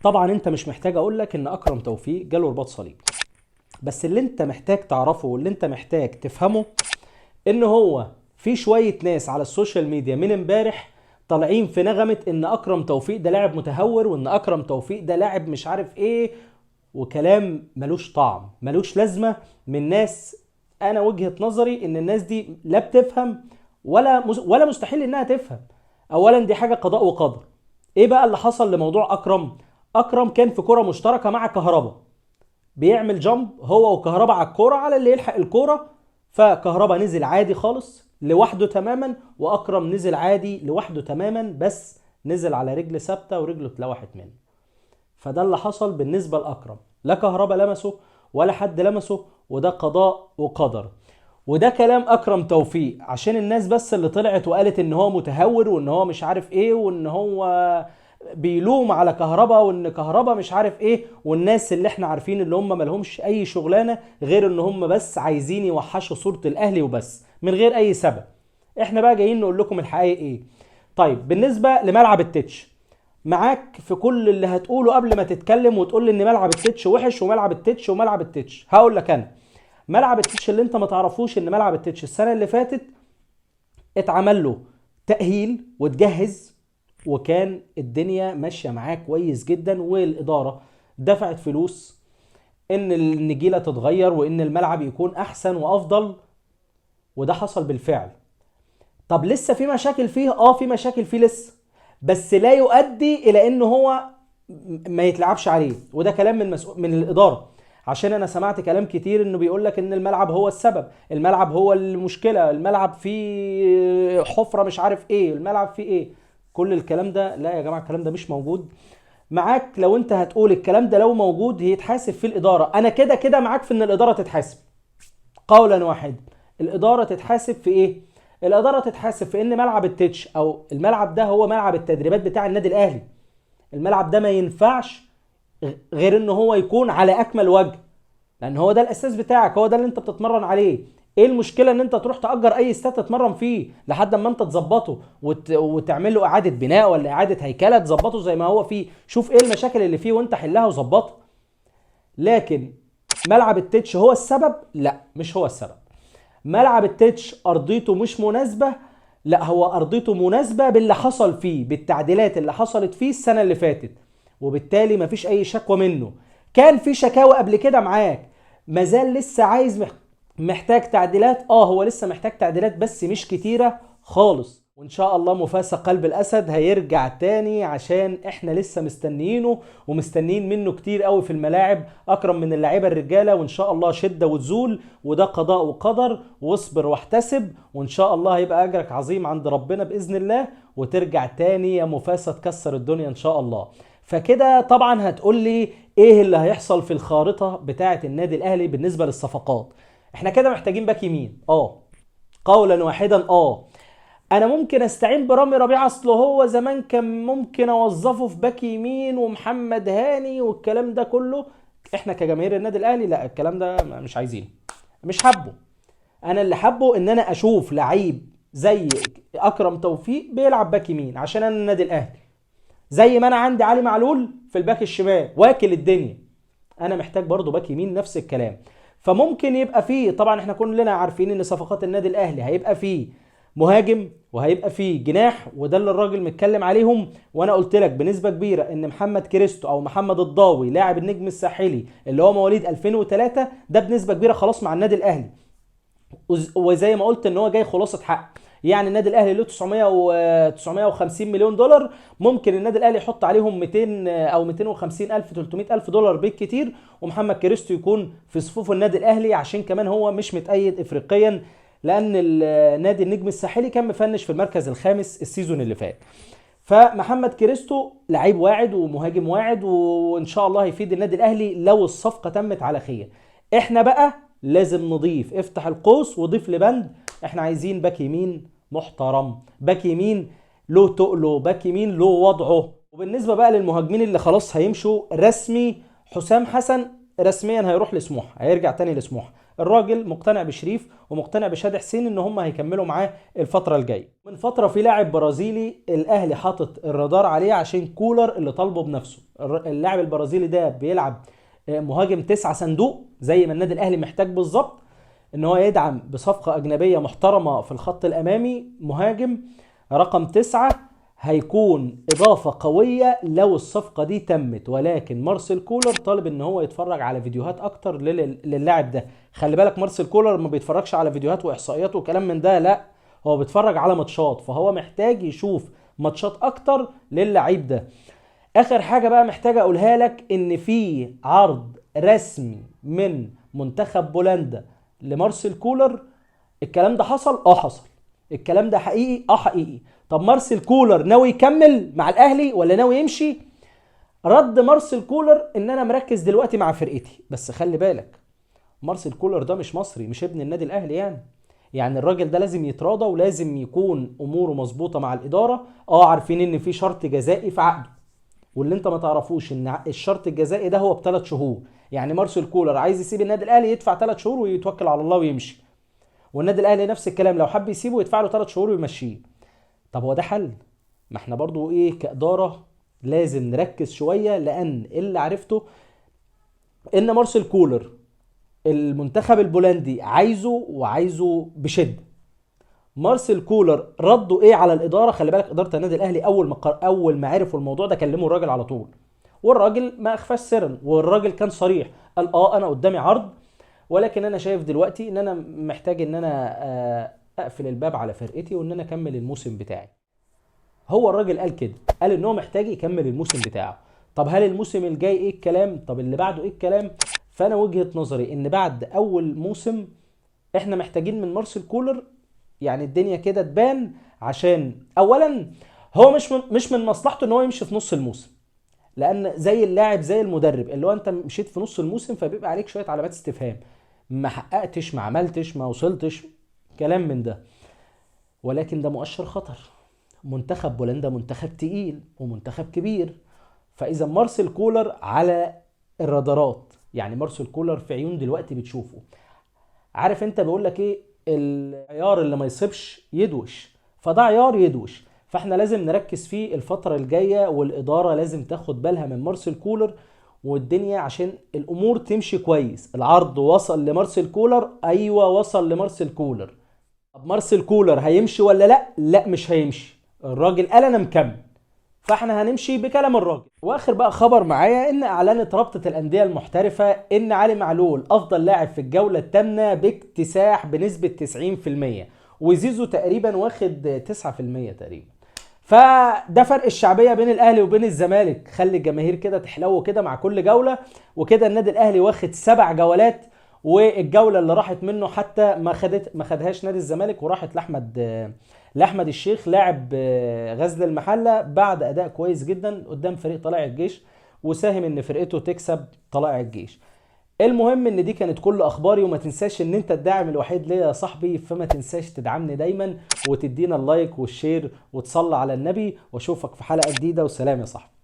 طبعا انت مش محتاج اقول لك ان اكرم توفيق جاله رباط صليبي، بس اللي انت محتاج تعرفه واللي انت محتاج تفهمه ان هو في شوية ناس على السوشيال ميديا من امبارح طالعين في نغمة ان اكرم توفيق ده لاعب متهور، وان اكرم توفيق ده لاعب مش عارف ايه، وكلام ملوش طعم ملوش لازمة من ناس. انا وجهة نظري ان الناس دي لا بتفهم ولا مستحيل انها تفهم. اولا دي حاجة قضاء وقدر. ايه بقى اللي حصل لموضوع اكرم؟ اكرم كان في كرة مشتركة مع كهربا، بيعمل جامب هو وكهربا على الكوره على اللي يلحق الكوره، فكهربا نزل عادي خالص لوحده تماما، واكرم نزل عادي لوحده تماما، بس نزل على رجل ثابته ورجله اتلوحت منه. فده اللي حصل بالنسبه لاكرم، لا كهربا لمسه ولا حد لمسه، وده قضاء وقدر. وده كلام اكرم توفيق عشان الناس بس اللي طلعت وقالت ان هو متهور وان هو مش عارف ايه وان هو بيلوم على كهربا وان كهربا مش عارف ايه، والناس اللي احنا عارفين اللي هم مالهمش اي شغلانه غير ان هم بس عايزين يوحشوا صوره الاهلي وبس من غير اي سبب. احنا بقى جايين نقول لكم الحقيقه ايه. طيب بالنسبه لملعب التتش، معاك في كل اللي هتقوله قبل ما تتكلم وتقول لي ان ملعب التتش وحش وملعب التتش وملعب التتش. هقول لك انا ملعب التتش اللي انت ما تعرفوش ان ملعب التتش السنه اللي فاتت اتعمل له تأهيل وتجهز، وكان الدنيا ماشيه معاه كويس جدا، والاداره دفعت فلوس ان النجيله تتغير وان الملعب يكون احسن وافضل، وده حصل بالفعل. طب لسه في مشاكل فيه؟ في مشاكل فيه لسه، بس لا يؤدي الى ان هو ما يتلعبش عليه، وده كلام من الاداره. عشان انا سمعت كلام كتير انه بيقول لك ان الملعب هو السبب، الملعب هو المشكله، الملعب فيه حفره مش عارف ايه، الملعب فيه ايه. كل الكلام ده لا يا جماعه، الكلام ده مش موجود. معاك لو انت هتقول الكلام ده لو موجود هيتحاسب في الاداره، انا كده كده معاك في ان الاداره تتحاسب قولا واحدا. الاداره تتحاسب في ايه؟ الاداره تتحاسب في ان ملعب التتش او الملعب ده هو ملعب التدريبات بتاع النادي الاهلي. الملعب ده ما ينفعش غير ان هو يكون على اكمل وجه، لان هو ده الاساس بتاعك، هو ده اللي انت بتتمرن عليه. ايه المشكله ان انت تروح تأجر اي استاد تتمرن فيه لحد اما انت تظبطه وتعمل له اعاده بناء ولا اعاده هيكله تظبطه زي ما هو فيه؟ شوف ايه المشاكل اللي فيه وانت حلها وظبطها. لكن ملعب التتش هو السبب؟ لا، مش هو السبب. ملعب التتش ارضيته مش مناسبه؟ لا، هو ارضيته مناسبه باللي حصل فيه، بالتعديلات اللي حصلت فيه السنه اللي فاتت، وبالتالي مفيش اي شكوى منه. كان في شكاوى قبل كده معاك، مازال لسه عايز محتاج تعديلات؟ هو لسه محتاج تعديلات بس مش كتيره خالص. وان شاء الله مفاسة قلب الاسد هيرجع تاني، عشان احنا لسه مستنيينه ومستنيين منه كتير قوي في الملاعب. اكرم من اللعيبه الرجاله، وان شاء الله شده وتزول، وده قضاء وقدر، واصبر واحتسب، وان شاء الله هيبقى اجرك عظيم عند ربنا باذن الله، وترجع تاني يا مفاسة تكسر الدنيا ان شاء الله. فكده طبعا هتقول لي ايه اللي هيحصل في الخارطه بتاعه النادي الاهلي بالنسبه للصفقات؟ احنا كده محتاجين باك يمين، قولا واحدا. انا ممكن استعين برامي ربيعه، اصله هو زمان كان ممكن اوظفه في باك يمين ومحمد هاني والكلام ده كله. احنا كجماهير النادي الاهلي لا، الكلام ده مش عايزينه، مش حابه. انا اللي حابه ان انا اشوف لعيب زي اكرم توفيق بيلعب باك يمين عشان انا النادي الاهلي، زي ما انا عندي علي معلول في الباك الشمال واكل الدنيا. انا محتاج برضو باك يمين نفس الكلام. فممكن يبقى فيه، طبعا احنا كلنا عارفين ان صفقات النادي الاهلي هيبقى فيه مهاجم وهيبقى فيه جناح، وده اللي الراجل متكلم عليهم. وانا قلت لك بنسبه كبيره ان محمد كريستو او محمد الضاوي لاعب النجم الساحلي اللي هو مواليد 2003 ده بنسبه كبيره خلاص مع النادي الاهلي. وزي ما قلت ان هو جاي خلاصه حق، يعني النادي الاهلي له 950 مليون دولار، ممكن النادي الاهلي يحط عليهم 200 او 250 الف 300 الف دولار بالكتير، ومحمد كريستو يكون في صفوف النادي الاهلي، عشان كمان هو مش متأيد افريقيا، لان النادي النجم الساحلي كان مفنش في المركز الخامس السيزون اللي فات. فمحمد كريستو لعيب واعد ومهاجم واعد، وان شاء الله هيفيد النادي الاهلي لو الصفقه تمت على خير. احنا بقى لازم نضيف، افتح القوس وضيف لبند، احنا عايزين باك يمين محترم، باك يمين له تقله، باك يمين له وضعه. وبالنسبه بقى للمهاجمين اللي خلاص هيمشوا رسمي، حسام حسن رسميا هيروح لسموحه، هيرجع تاني لسموحه. الراجل مقتنع بشريف ومقتنع بشادي حسين ان هم هيكملوا معاه الفتره الجايه. من فتره في لاعب برازيلي الاهلي حاطط الرادار عليه عشان كولر اللي طالبه بنفسه. اللاعب البرازيلي ده بيلعب مهاجم 9 صندوق زي ما النادي الاهلي محتاج بالظبط، ان هو يدعم بصفقه اجنبيه محترمه في الخط الامامي مهاجم رقم 9. هيكون اضافه قويه لو الصفقه دي تمت، ولكن مارسيل كولر طالب ان هو يتفرج على فيديوهات اكتر للاعب ده. خلي بالك مارسيل كولر ما بيتفرجش على فيديوهات واحصائيات وكلام من ده، لا هو بيتفرج على ماتشات، فهو محتاج يشوف ماتشات اكتر للعيب ده. اخر حاجه بقى محتاج اقولها لك، ان في عرض رسمي من منتخب بولندا لمارسيل كولر. الكلام ده حصل؟ حصل. الكلام ده حقيقي؟ حقيقي. طب مارسيل كولر ناوي يكمل مع الاهلي ولا ناوي يمشي؟ رد مارسيل كولر ان انا مركز دلوقتي مع فرقتي. بس خلي بالك مارسيل كولر ده مش مصري، مش ابن النادي الاهلي يعني الراجل ده لازم يتراضى ولازم يكون اموره مظبوطه مع الاداره. عارفين ان في شرط جزائي في عقده، واللي انت ما تعرفوش ان الشرط الجزائي ده هو ب3 شهور. يعني مارسيل كولر عايز يسيب النادي الاهلي يدفع 3 شهور ويتوكل على الله ويمشي، والنادي الاهلي نفس الكلام لو حب يسيبه يدفع له 3 شهور ويمشيه. طب هو ده حل؟ ما احنا برضو كاداره لازم نركز شويه، لان اللي عرفته ان مارسيل كولر المنتخب البولندي عايزه بشده. مارسيل كولر ردوا على الاداره؟ خلي بالك اداره النادي الاهلي اول ما عرفوا الموضوع ده كلموا الراجل على طول، والراجل ما اخفاش سرا، والراجل كان صريح قال انا قدامي عرض، ولكن انا شايف دلوقتي ان انا محتاج ان انا اقفل الباب على فرقتي وان انا اكمل الموسم بتاعي. هو الراجل قال كده، قال ان هو محتاج يكمل الموسم بتاعه. طب هل الموسم الجاي ايه الكلام؟ طب اللي بعده ايه الكلام؟ فانا وجهة نظري ان بعد اول موسم احنا محتاجين من مارسيل كولر يعني الدنيا كده تبان، عشان اولا هو مش من مصلحته ان هو يمشي في نص الموسم، لان زي اللاعب زي المدرب اللي هو انت مشيت في نص الموسم فبيبقى عليك شويه علامات استفهام، ما حققتش، ما عملتش، ما وصلتش، كلام من ده. ولكن ده مؤشر خطر. منتخب بولندا منتخب تقيل ومنتخب كبير، فاذا مارسيل كولر على الرادارات، يعني مارسيل كولر في عيون دلوقتي بتشوفه. عارف انت بيقول لك العيار اللي ما يصيبش يدوش، فده عيار يدوش. فاحنا لازم نركز فيه الفترة الجاية، والإدارة لازم تاخد بالها من مارسيل كولر والدنيا عشان الأمور تمشي كويس. العرض وصل لمارسيل كولر؟ أيوة وصل لمارسيل كولر. طب مارسيل كولر هيمشي ولا لا؟ لا مش هيمشي، الراجل قال أنا مكمل، فاحنا هنمشي بكلام الراجل. واخر بقى خبر معايا ان اعلنت رابطة الاندية المحترفة ان علي معلول افضل لاعب في الجولة الثامنة باكتساح بنسبة 90%، وزيزو تقريبا واخد 9% تقريبا. فده فرق الشعبية بين الاهلي وبين الزمالك. خلي الجماهير كده تحلو كده مع كل جولة. وكده النادي الاهلي واخد 7 جولات، والجولة اللي راحت منه حتى ما خدهاش نادي الزمالك، وراحت لأحمد الشيخ لاعب غزل المحلة بعد أداء كويس جدا قدام فريق طلائع الجيش، وساهم ان فرقته تكسب طلائع الجيش. المهم ان دي كانت كل اخباري، وما تنساش ان انت الداعم الوحيد ليا يا صاحبي، فما تنساش تدعمني دايما وتدينا اللايك والشير وتصلي على النبي، واشوفك في حلقة جديدة، وسلام يا صاحبي.